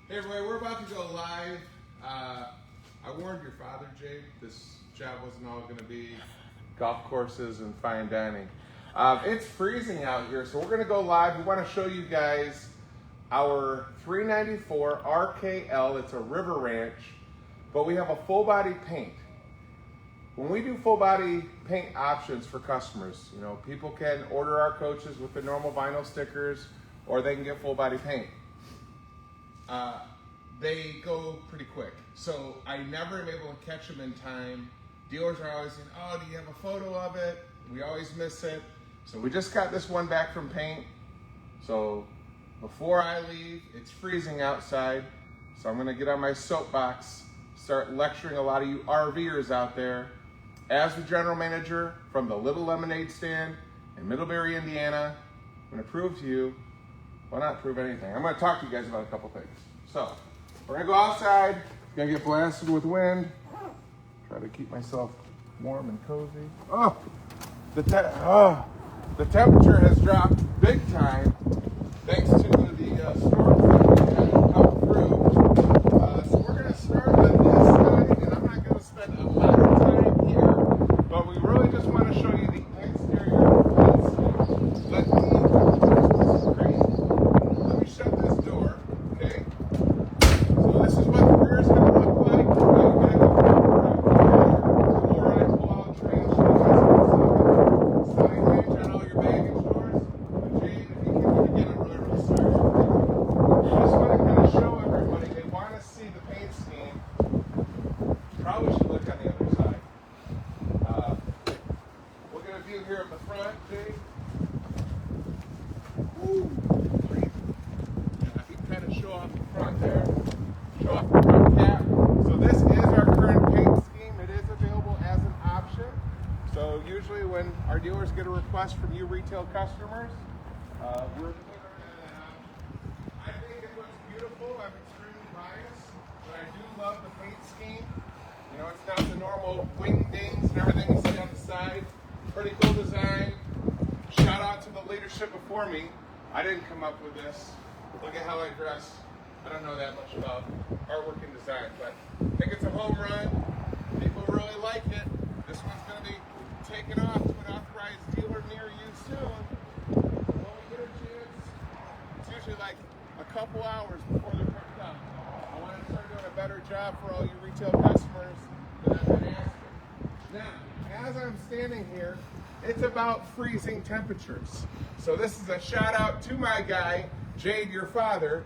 Hey everybody, we're about to go live. I warned your father, Jade, this job wasn't all going to be golf courses and fine dining. It's freezing out here, so we're going to go live. We want to show you guys our 394 RKL. It's a RiverRanch, but we have a full body paint. When we do full body paint options for customers, you know, people can order our coaches with the normal vinyl stickers, or they can get full body paint. They go pretty quick. So I never am able to catch them in time. Dealers are always saying, oh, do you have a photo of it? We always miss it. So we just got this one back from paint. So before I leave, it's freezing outside. So I'm gonna get on my soapbox, start lecturing a lot of you RVers out there. As the general manager from the Little Lemonade Stand in Middlebury, Indiana, I'm gonna prove to you, well, not prove anything. I'm gonna talk to you guys about a couple things. So, we're gonna go outside, gonna get blasted with wind, try to keep myself warm and cozy. Oh, the temperature has dropped big time thanks to the storm that we had come through. So we're gonna start on this side, and I'm not gonna spend a lot of time here, but we really just wanna show you the exterior of this. Let me shut this door, okay? So this is what the rear is going to look like. Before I pull out train shows, side hinge on all your baggage doors. Jade, if you can again, I'm really sorry. I just want to kind of show everybody, they want to see the paint scheme. Probably should look on the other side. We'll get a view here of the front, Jade. Woo! Kind of show off the front there, show off the front cap. So this is our current paint scheme. It is available as an option. So usually when our dealers get a request from you retail customers, we're delivering it out. I think it looks beautiful. I'm extremely biased, but I do love the paint scheme. You know, it's not the normal wing dings and everything you see on the side. Pretty cool design. Shout out to the leadership before me. I didn't come up with this. Look at how I dress. I don't know that much about artwork and design, but I think it's a home run. People really like it. This one's going to be taken off to an authorized dealer near you soon. When we get a chance, it's usually like a couple hours before they're picked up. I want to start doing a better job for all you retail customers that I've been asking. Now, as I'm standing here, it's about freezing temperatures. So this is a shout out to my guy, Jade, your father,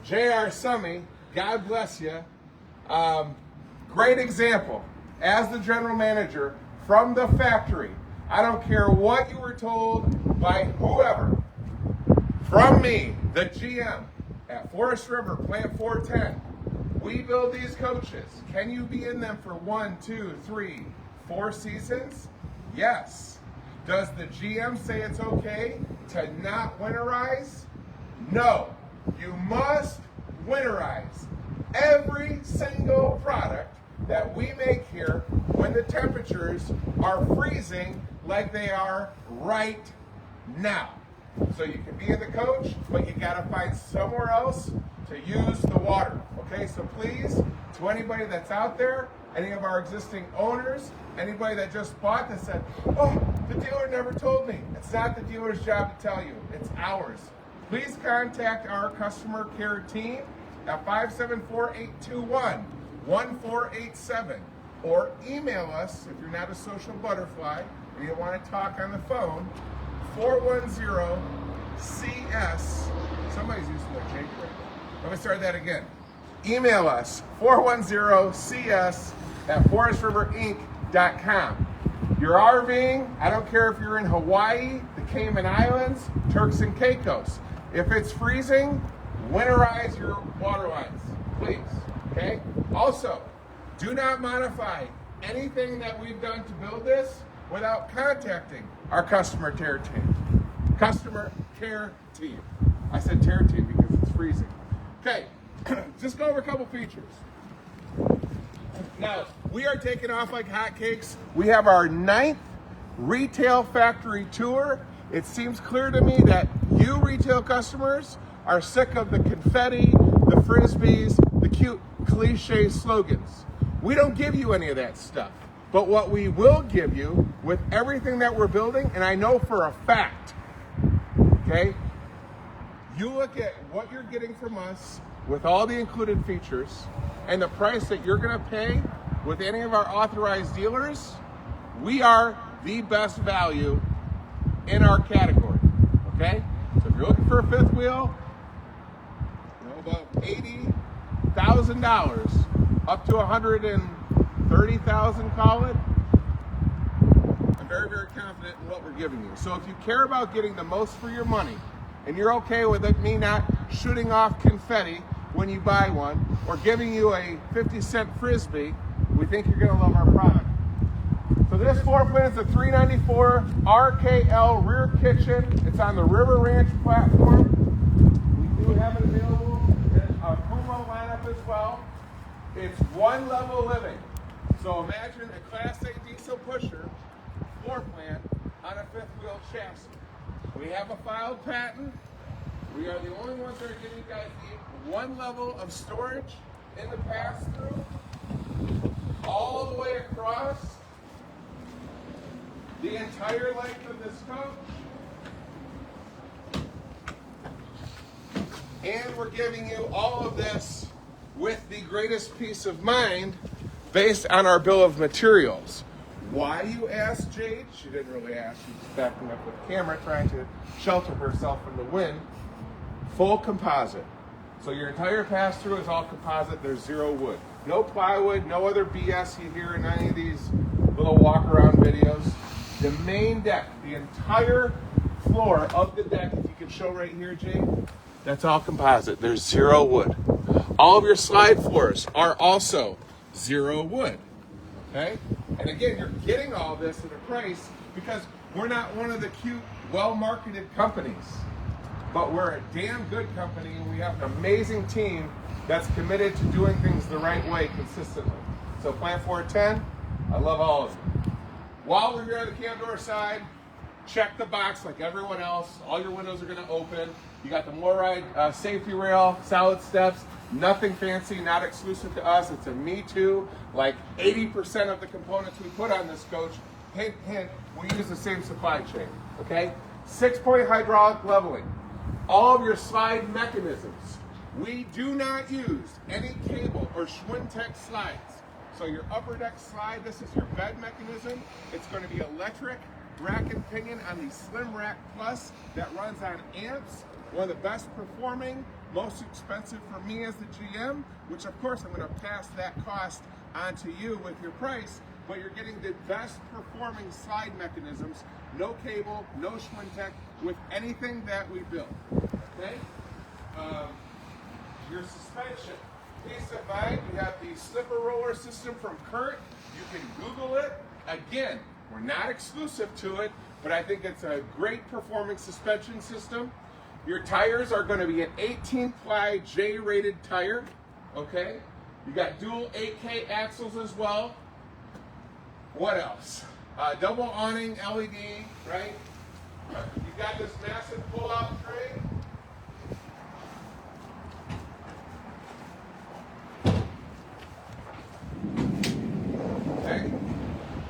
J.R. Summy, God bless you. Great example. As the general manager from the factory, I don't care what you were told by whoever, from me, the GM at Forest River, Plant 410, we build these coaches. Can you be in them for 1, 2, 3, 4 seasons? Yes. Does the GM say it's okay to not winterize? No, you must winterize every single product that we make here when the temperatures are freezing like they are right now. So you can be in the coach, but you gotta find somewhere else to use the water. Okay, so please, to anybody that's out there, any of our existing owners, anybody that just bought this said, oh, the dealer never told me. It's not the dealer's job to tell you, it's ours. Please contact our customer care team at 574-821-1487 or email us if you're not a social butterfly and you want to talk on the phone, 410-CS. Somebody's using their Jake right now. Let me start that again. Email us, 410-CS at forestriverinc.com. You're RVing, I don't care if you're in Hawaii, the Cayman Islands, Turks and Caicos. If it's freezing, winterize your water lines, please, okay? Also, do not modify anything that we've done to build this without contacting our customer care team. Customer care team. I said care team because it's freezing. Okay, just go over a couple features. Now, we are taking off like hotcakes. We have our 9th retail factory tour. It seems clear to me that you retail customers are sick of the confetti, the frisbees, the cute cliche slogans. We don't give you any of that stuff. But what we will give you with everything that we're building, and I know for a fact, okay, you look at what you're getting from us with all the included features and the price that you're going to pay with any of our authorized dealers, we are the best value in our category, okay? So if you're looking for a fifth wheel, about $80,000 up to $130,000, call it. I'm very, very confident in what we're giving you. So if you care about getting the most for your money, and you're okay with it, me not shooting off confetti when you buy one, or giving you a 50-cent frisbee, we think you're gonna love our product. So this floor plan is a 394 RKL rear kitchen. It's on the RiverRanch platform. We do have it available in a Puma lineup as well. It's one level living. So imagine a Class A diesel pusher floor plan on a fifth wheel chassis. We have a filed patent. We are the only ones that are giving you guys the one level of storage in the pass-through, all the way across the entire length of this coach. And we're giving you all of this with the greatest peace of mind based on our bill of materials. Why, you asked Jade? She didn't really ask. She was backing up with the camera trying to shelter herself from the wind. Full composite. So your entire pass-through is all composite. There's zero wood. No plywood, no other BS you hear in any of these little walk-around videos. The main deck, the entire floor of the deck, if you can show right here, Jade, that's all composite. There's zero wood. All of your slide floors are also zero wood. Okay? And again, you're getting all this at a price because we're not one of the cute, well-marketed companies, but we're a damn good company, and we have an amazing team that's committed to doing things the right way consistently. So Plant 410, I love all of you. While we're here on the cam door side, check the box like everyone else. All your windows are going to open. You got the MORride safety rail, solid steps. Nothing fancy, not exclusive to us. It's a me too. Like 80% of the components we put on this coach, hint, hint, we use the same supply chain, okay? 6-point hydraulic leveling. All of your slide mechanisms. We do not use any cable or Schwintek slides. So your upper deck slide, this is your bed mechanism. It's going to be electric rack and pinion on the Slim Rack Plus that runs on amps. One of the best performing, most expensive for me as the GM, which of course I'm going to pass that cost onto you with your price, but you're getting the best performing slide mechanisms, no cable, no Schwintek, with anything that we build, okay? Your suspension, peace of mind, we have the slipper roller system from Current. You can Google it. Again, we're not exclusive to it, but I think it's a great performing suspension system. Your tires are going to be an 18-ply J-rated tire, okay? You got dual 8K axles as well. What else? Double awning LED, right? You got this massive pull-out tray. Okay?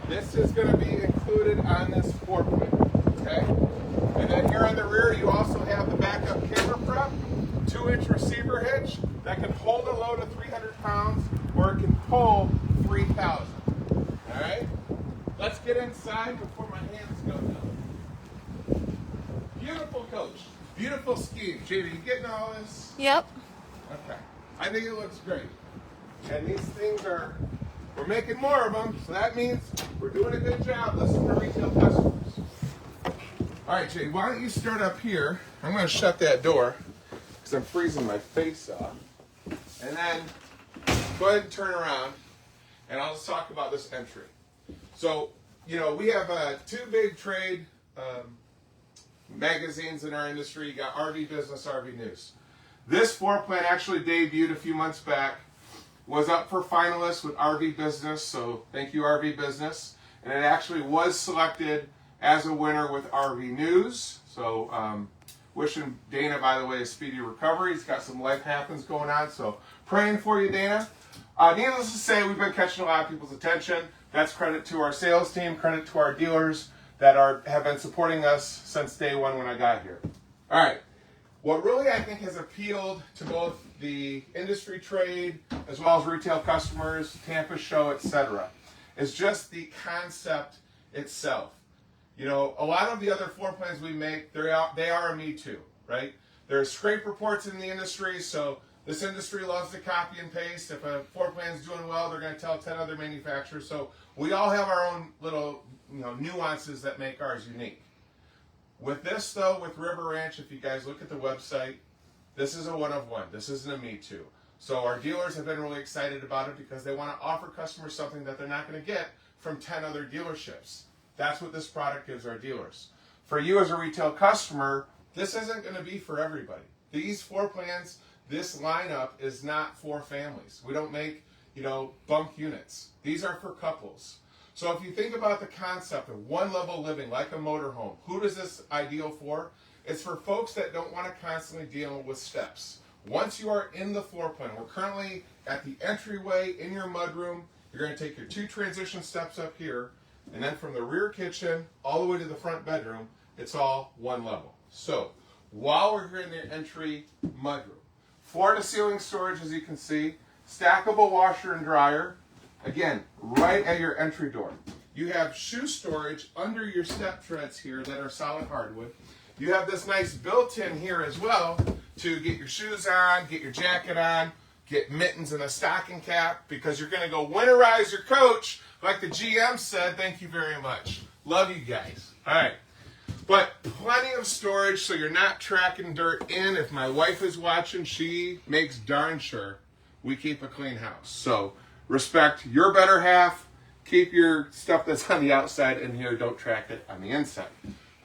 This is going to be included on this floor plan, okay? And then here on the rear, you also have the backup camera prep, 2-inch receiver hitch that can hold a load of 300 pounds, or it can pull 3,000. All right? Let's get inside before my hands go down. Beautiful coach, beautiful scheme. JD, you getting all this? Yep. Okay. I think it looks great. And these things we're making more of them, so that means we're doing a good job listening to retail customers. All right, Jay, why don't you start up here? I'm going to shut that door because I'm freezing my face off. And then go ahead and turn around, and I'll just talk about this entry. So, you know, we have two big trade magazines in our industry. You got RV Business, RV News. This floor plan actually debuted a few months back, was up for finalists with RV Business, so thank you, RV Business. And it actually was selected as a winner with RV News. So Wishing Dana, by the way, a speedy recovery. He's got some life happens going on, so praying for you, Dana. Needless to say, we've been catching a lot of people's attention. That's credit to our sales team, credit to our dealers that have been supporting us since day one when I got here. All right. What really I think has appealed to both the industry trade as well as retail customers, Tampa show, etc., is just the concept itself. You know, a lot of the other floor plans we make, they are a me too, right? There's scrape reports in the industry, so this industry loves to copy and paste. If a floor plan is doing well, they're going to tell 10 other manufacturers. So we all have our own little, nuances that make ours unique. With this, though, with RiverRanch, if you guys look at the website, this is a one-of-one. This isn't a me too. So our dealers have been really excited about it because they want to offer customers something that they're not going to get from 10 other dealerships. That's what this product gives our dealers. For you as a retail customer, this isn't going to be for everybody. These floor plans, this lineup is not for families. We don't make, bunk units. These are for couples. So if you think about the concept of one-level living like a motorhome, who does this ideal for? It's for folks that don't want to constantly deal with steps. Once you are in the floor plan, we're currently at the entryway in your mudroom. You're going to take your 2 transition steps up here, and then from the rear kitchen all the way to the front bedroom, it's all one level. So while we're here in the entry mudroom, floor-to-ceiling storage, as you can see, stackable washer and dryer, again, right at your entry door. You have shoe storage under your step treads here that are solid hardwood. You have this nice built-in here as well to get your shoes on, get your jacket on, get mittens and a stocking cap, because you're going to go winterize your coach like the GM said. Thank you very much. Love you guys. All right. But plenty of storage so you're not tracking dirt in. If my wife is watching, she makes darn sure we keep a clean house. So respect your better half. Keep your stuff that's on the outside in here. Don't track it on the inside.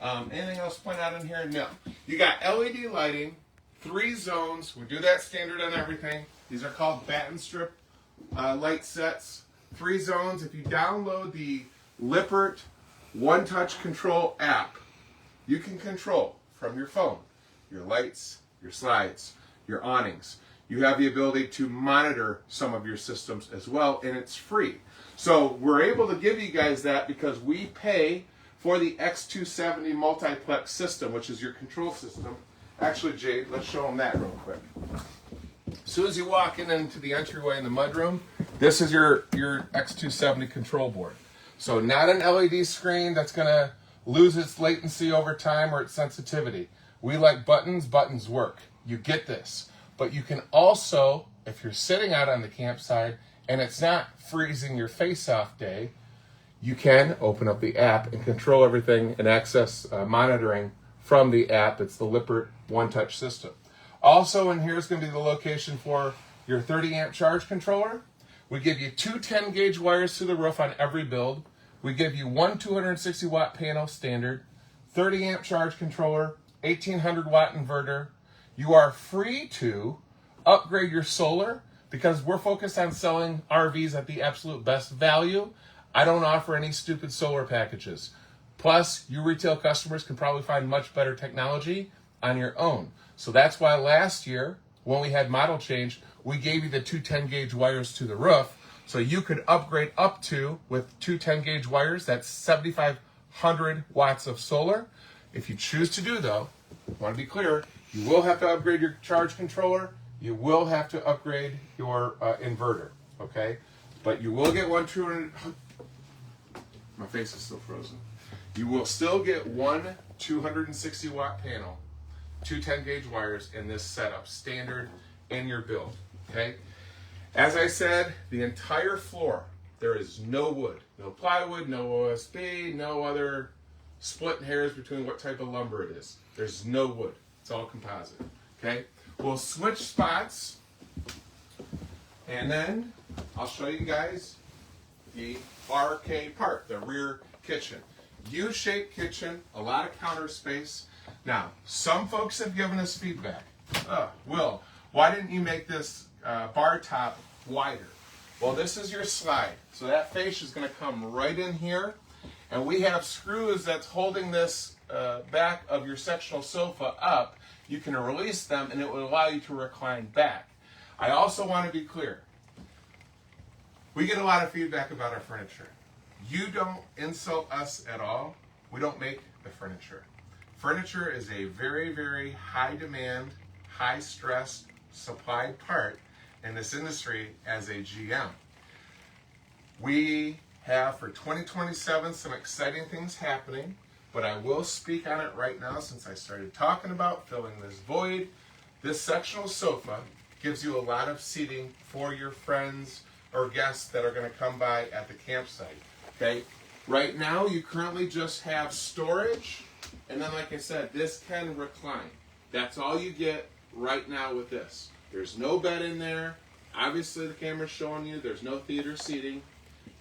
Anything else to point out in here? No. You got LED lighting, 3 zones. We do that standard on everything. These are called batten strip light sets. 3 zones. If you download the Lippert One Touch Control app, you can control from your phone your lights, your slides, your awnings. You have the ability to monitor some of your systems as well, and it's free. So we're able to give you guys that because we pay for the X270 multiplex system, which is your control system. Actually, Jade, let's show them that real quick. As soon as you walk into the entryway in the mudroom, this is your X270 control board. So not an LED screen that's going to lose its latency over time or its sensitivity. We like buttons. Buttons work. You get this. But you can also, if you're sitting out on the campsite and it's not freezing your face off day, you can open up the app and control everything and access monitoring from the app. It's the Lippert One Touch system. Also in here is going to be the location for your 30 amp charge controller. We give you 2 10 gauge wires to the roof on every build. We give you 1 260 watt panel standard, 30 amp charge controller, 1800 watt inverter. You are free to upgrade your solar because we're focused on selling RVs at the absolute best value. I don't offer any stupid solar packages. Plus, you retail customers can probably find much better technology on your own. So that's why last year, when we had model change, we gave you the 2 10 gauge wires to the roof. So you could upgrade up to, with 2 10 gauge wires, that's 7,500 watts of solar. If you choose to do, though, I want to be clear, you will have to upgrade your charge controller. You will have to upgrade your inverter, okay? But you will get one 200, my face is still frozen. You will still get one 260 watt panel, 2 10 gauge wires in this setup, standard in your build, okay? As I said, the entire floor, there is no wood, no plywood, no OSB, no other splitting hairs between what type of lumber it is. There's no wood. It's all composite, okay? We'll switch spots, and then I'll show you guys the RK part, the rear kitchen. U-shaped kitchen, a lot of counter space. Now, some folks have given us feedback. Will, why didn't you make this bar top wider? Well, this is your slide. So that face is going to come right in here. And we have screws that's holding this back of your sectional sofa up. you can release them and it will allow you to recline back. I also want to be clear. We get a lot of feedback about our furniture. You don't insult us at all. We don't make the furniture. Furniture is a very, very high demand, high stress supplied part in this industry as a GM. We have for 2027 some exciting things happening, but I will speak on it right now since I started talking about filling this void. This sectional sofa gives you a lot of seating for your friends or guests that are going to come by at the campsite. Okay, right now you currently just have storage, and then like I said, this can recline. That's all you get right now with this. There's no bed in there. Obviously the camera's showing you there's no theater seating.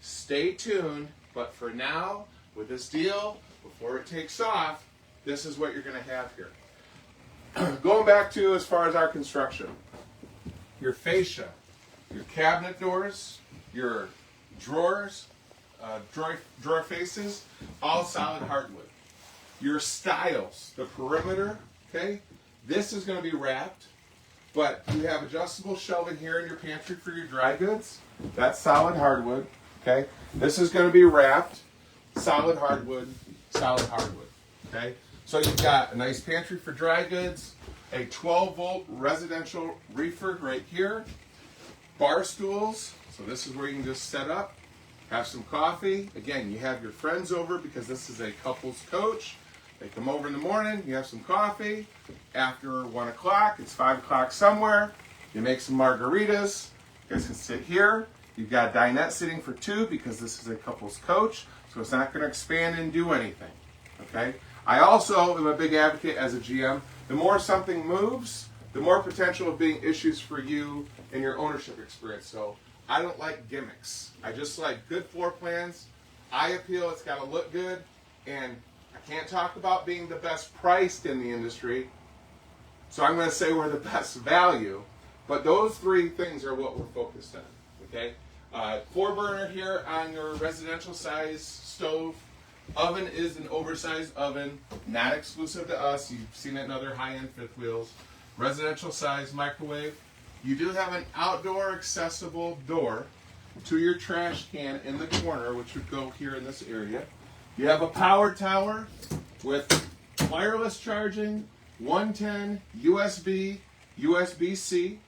Stay tuned, but for now, with this deal, before it takes off, this is what you're going to have here. Going back to as far as our construction, your fascia, your cabinet doors, your drawers, drawer faces, all solid hardwood. Your stiles, the perimeter, okay, this is going to be wrapped, but you have adjustable shelving here in your pantry for your dry goods. That's solid hardwood. Okay, this is going to be wrapped, solid hardwood, okay? So you've got a nice pantry for dry goods, a 12-volt residential reefer right here, bar stools, so this is where you can just set up, have some coffee. Again, you have your friends over because this is a couples coach. They come over in the morning, you have some coffee. After 1 o'clock, it's 5 o'clock somewhere, you make some margaritas. You guys can sit here. You've got dinette sitting for 2 because this is a couples coach, so it's not going to expand and do anything, okay? I also am a big advocate as a GM. The more something moves, the more potential of being issues for you in your ownership experience. So I don't like gimmicks. I just like good floor plans, eye appeal, it's got to look good, and I can't talk about being the best priced in the industry, so I'm going to say we're the best value, but those 3 things are what we're focused on. Okay, 4-burner here on your residential size stove. Oven is an oversized oven, not exclusive to us. You've seen it in other high-end fifth wheels. Residential size microwave. You do have an outdoor accessible door to your trash can in the corner, which would go here in this area. You have a power tower with wireless charging, 110 USB, USB-C.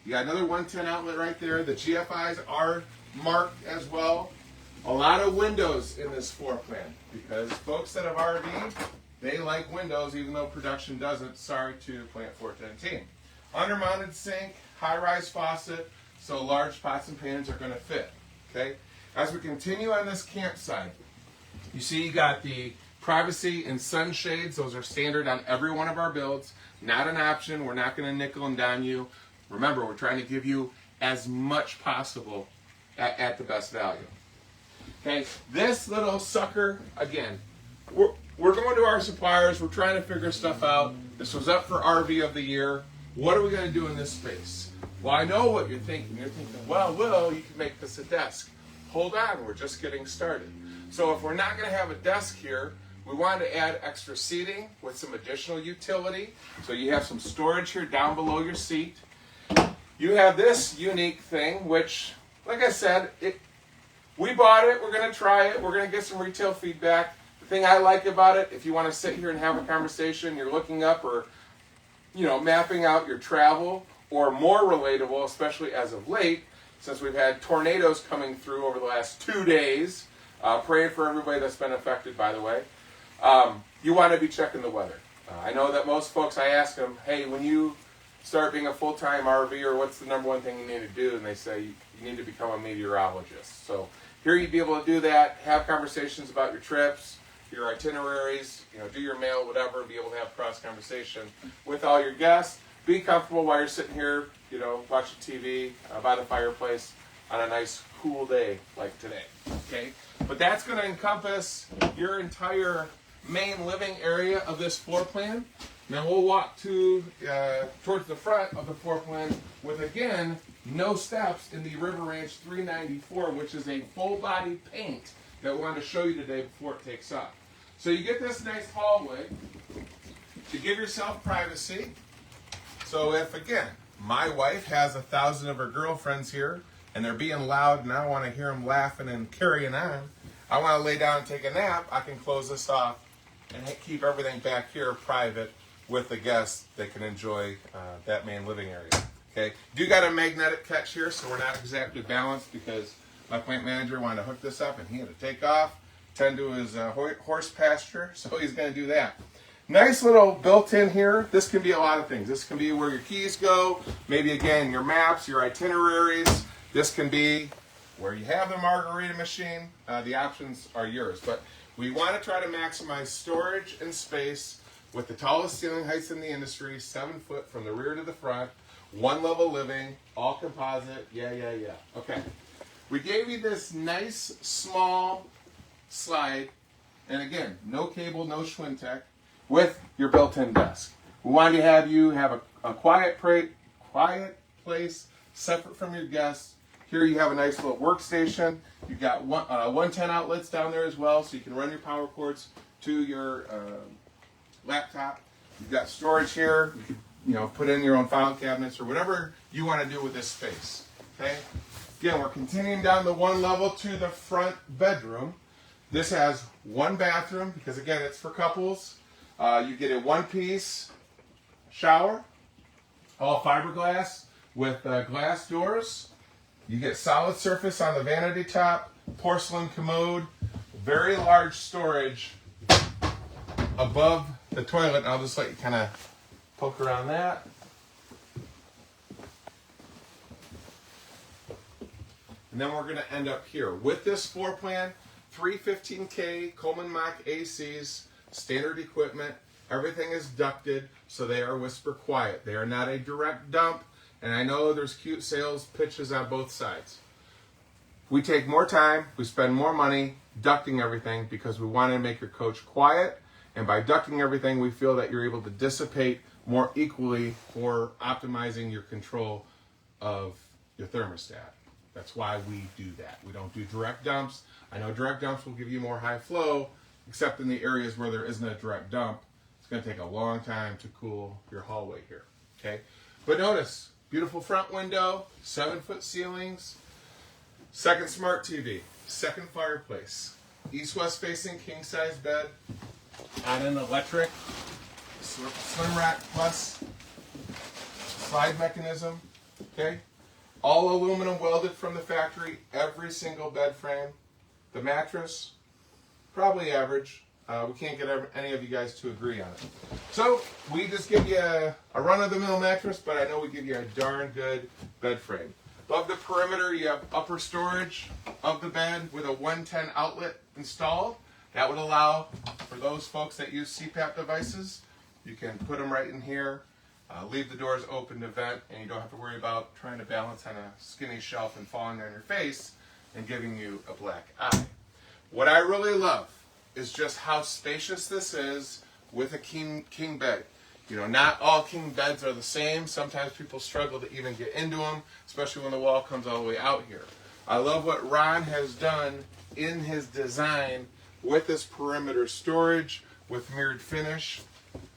You got another 110 outlet right there. The GFIs are marked as well. A lot of windows in this floor plan because folks that have RV'd, they like windows even though production doesn't. Sorry to Plant 410 team. Under-mounted sink, high-rise faucet, so large pots and pans are going to fit. Okay. As we continue on this campsite, you see you got the privacy and sunshades. Those are standard on every one of our builds. Not an option. We're not going to nickel and dime you. Remember, we're trying to give you as much possible at the best value. Okay, this little sucker, again, we're going to our suppliers. We're trying to figure stuff out. This was up for RV of the year. What are we going to do in this space? Well, I know what you're thinking. You're thinking, well, Will, you can make this a desk. Hold on, we're just getting started. So if we're not going to have a desk here, we wanted to add extra seating with some additional utility. So you have some storage here down below your seat. You have this unique thing, which, like I said, we bought it, we're going to try it, we're going to get some retail feedback. The thing I like about it, if you want to sit here and have a conversation, you're looking up or, mapping out your travel, or more relatable, especially as of late, since we've had tornadoes coming through over the last 2 days, praying for everybody that's been affected, by the way, you want to be checking the weather. I know that most folks, I ask them, hey, when you start being a full-time RVer, what's the number one thing you need to do? And they say, you need to become a meteorologist. So here you'd be able to do that, have conversations about your trips, your itineraries, do your mail, whatever, be able to have cross-conversation with all your guests. Be comfortable while you're sitting here, watching TV by the fireplace on a nice, cool day like today, okay? But that's going to encompass your entire main living area of this floor plan. Now we'll walk towards the front of the floor plan with, again, no steps in the RiverRanch 394, which is a full-body paint that we wanted to show you today before it takes off. So you get this nice hallway to give yourself privacy. So if, again, my wife has 1,000 of her girlfriends here, and they're being loud, and I want to hear them laughing and carrying on, I want to lay down and take a nap, I can close this off and keep everything back here private with the guests. They can enjoy that main living area. Okay, do got a magnetic catch here, so we're not exactly balanced because my plant manager wanted to hook this up and he had to take off, tend to his horse pasture, so he's going to do that. Nice little built-in here. This can be a lot of things. This can be where your keys go, maybe again your maps, your itineraries. This can be where you have the margarita machine. The options are yours, but we want to try to maximize storage and space with the tallest ceiling heights in the industry, 7 foot from the rear to the front, one level living, all composite, yeah. Okay, we gave you this nice small slide, and again, no cable, no Schwintek, with your built-in desk. We wanted to have you have a quiet place, separate from your guests. Here you have a nice little workstation. You've got 110 outlets down there as well, so you can run your power cords to your laptop. You've got storage here. You can, put in your own file cabinets or whatever you want to do with this space. Okay. Again, we're continuing down the one level to the front bedroom. This has one bathroom because again, it's for couples. You get a one-piece shower, all fiberglass with glass doors. You get solid surface on the vanity top, porcelain commode, very large storage above the toilet. I'll just let you kind of poke around that. And then we're going to end up here. With this floor plan, 315K Coleman Mach ACs, standard equipment. Everything is ducted, so they are whisper quiet. They are not a direct dump. And I know there's cute sales pitches on both sides. We take more time, we spend more money ducting everything because we want to make your coach quiet. And by ducting everything, we feel that you're able to dissipate more equally for optimizing your control of your thermostat. That's why we do that. We don't do direct dumps. I know direct dumps will give you more high flow, except in the areas where there isn't a direct dump. It's going to take a long time to cool your hallway here. Okay, but notice, beautiful front window, 7-foot ceilings, second smart TV, second fireplace, east-west facing king-size bed on an electric Slim Rack Plus slide mechanism. Okay, all aluminum welded from the factory, every single bed frame. The mattress, probably average. We can't get any of you guys to agree on it. So we just give you a run-of-the-mill mattress, but I know we give you a darn good bed frame. Above the perimeter, you have upper storage of the bed with a 110 outlet installed. That would allow, for those folks that use CPAP devices, you can put them right in here, leave the doors open to vent, and you don't have to worry about trying to balance on a skinny shelf and falling on your face and giving you a black eye. What I really love is just how spacious this is with a king bed. Not all king beds are the same. Sometimes people struggle to even get into them, especially when the wall comes all the way out here. I love what Ron has done in his design with this perimeter storage with mirrored finish.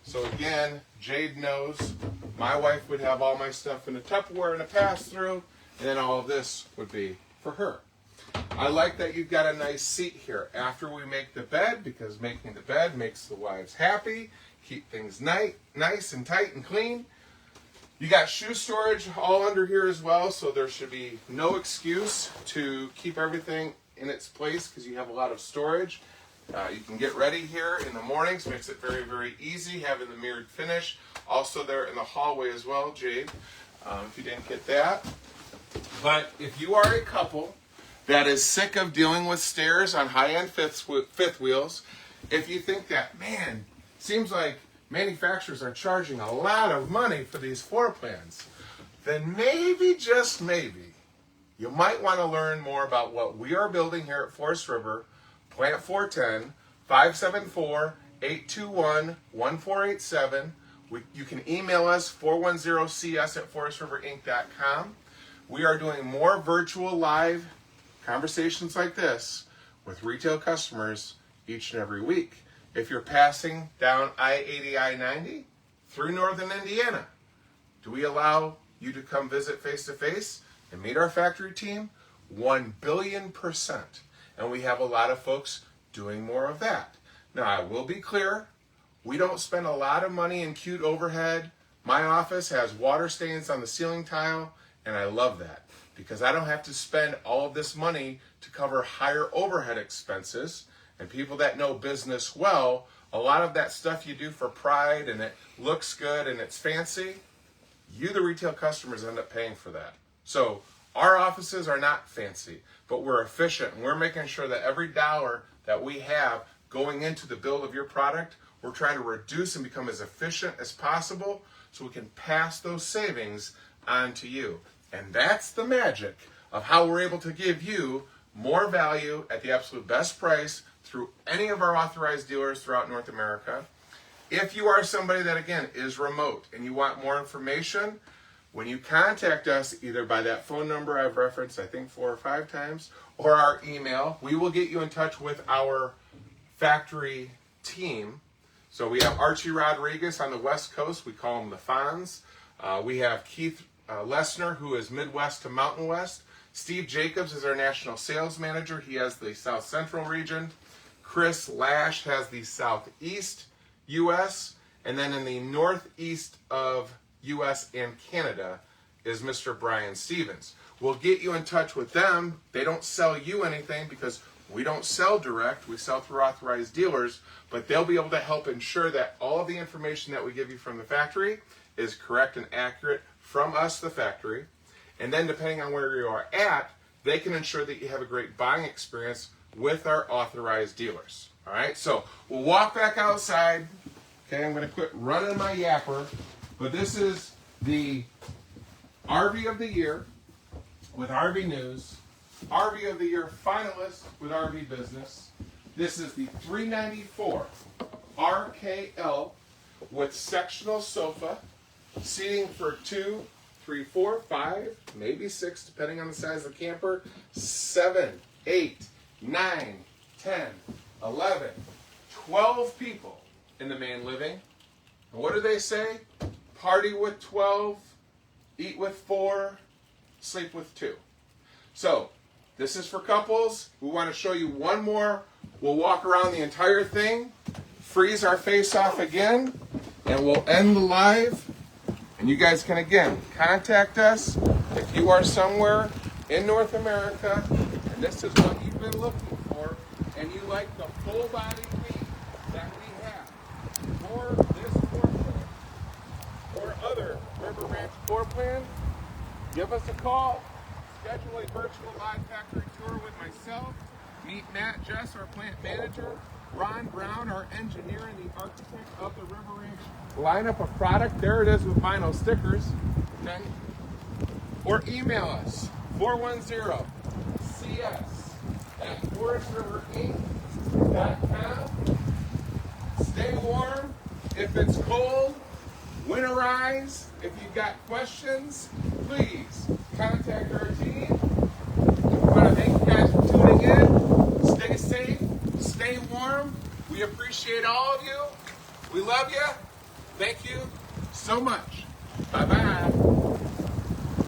So again, Jade knows my wife would have all my stuff in a Tupperware and a pass-through, and then all of this would be for her. I like that you've got a nice seat here after we make the bed, because making the bed makes the wives happy, keep things nice and tight and clean. You got shoe storage all under here as well, so there should be no excuse to keep everything in its place because you have a lot of storage. You can get ready here in the mornings, makes it very, very easy having the mirrored finish. Also there in the hallway as well, Jade, if you didn't get that. But if you are a couple that is sick of dealing with stairs on high-end fifth wheels, if you think that, man, seems like manufacturers are charging a lot of money for these floor plans, then maybe, just maybe, you might want to learn more about what we are building here at Forest River. Plant 410, 574-821-1487. You can email us, 410cs@forestriverinc.com. We are doing more virtual live conversations like this with retail customers each and every week. If you're passing down I-80, I-90 through northern Indiana, Do we allow you to come visit face to face and meet our factory team? 1,000,000,000%. And we have a lot of folks doing more of that. Now, I will be clear, we don't spend a lot of money in cute overhead. My office has water stains on the ceiling tile, and I love that because I don't have to spend all of this money to cover higher overhead expenses. And people that know business well, a lot of that stuff you do for pride and it looks good and it's fancy, you, the retail customers, end up paying for that. So our offices are not fancy, but we're efficient, and we're making sure that every dollar that we have going into the build of your product, we're trying to reduce and become as efficient as possible so we can pass those savings on to you. And that's the magic of how we're able to give you more value at the absolute best price through any of our authorized dealers throughout North America. If you are somebody that, again, is remote and you want more information, when you contact us, either by that phone number I've referenced, I think 4 or 5 times, or our email, we will get you in touch with our factory team. So we have Archie Rodriguez on the West Coast. We call him the Fonz. We have Keith Lesner, who is Midwest to Mountain West. Steve Jacobs is our national sales manager. He has the South Central region. Chris Lash has the Southeast U.S. And then in the Northeast of U.S. and Canada is Mr. Brian Stevens. We'll get you in touch with them. They don't sell you anything because we don't sell direct. We sell through authorized dealers, but they'll be able to help ensure that all of the information that we give you from the factory is correct and accurate from us, the factory. And then depending on where you are at, they can ensure that you have a great buying experience with our authorized dealers. All right, so we'll walk back outside. Okay, I'm going to quit running my yapper. But this is the RV of the Year with RV News, RV of the Year finalist with RV Business. This is the 394 RKL with sectional sofa, seating for 2, 3, 4, 5, maybe 6, depending on the size of the camper, 7, 8, 9, 10, 11, 12 people in the main living. And what do they say? Party with 12, eat with 4, sleep with 2. So this is for couples. We want to show you one more. We'll walk around the entire thing, freeze our face off again, and we'll end the live. And you guys can, again, contact us if you are somewhere in North America and this is what you've been looking for and you like the full body theme that we have for this floor plan or other RiverRanch floor plan. Give us a call, schedule a virtual live factory tour with myself, meet Matt Jess, our plant manager, Ron Brown, our engineer and the architect of the RiverRanch lineup of product. There it is with vinyl stickers. Okay. Or email us, 410CS@ForestRiver8.com. Stay warm. If it's cold, winterize. If you've got questions, please contact our team. We want to thank you guys for tuning in. Stay safe. Stay warm. We appreciate all of you. We love you. Thank you so much. Bye-bye.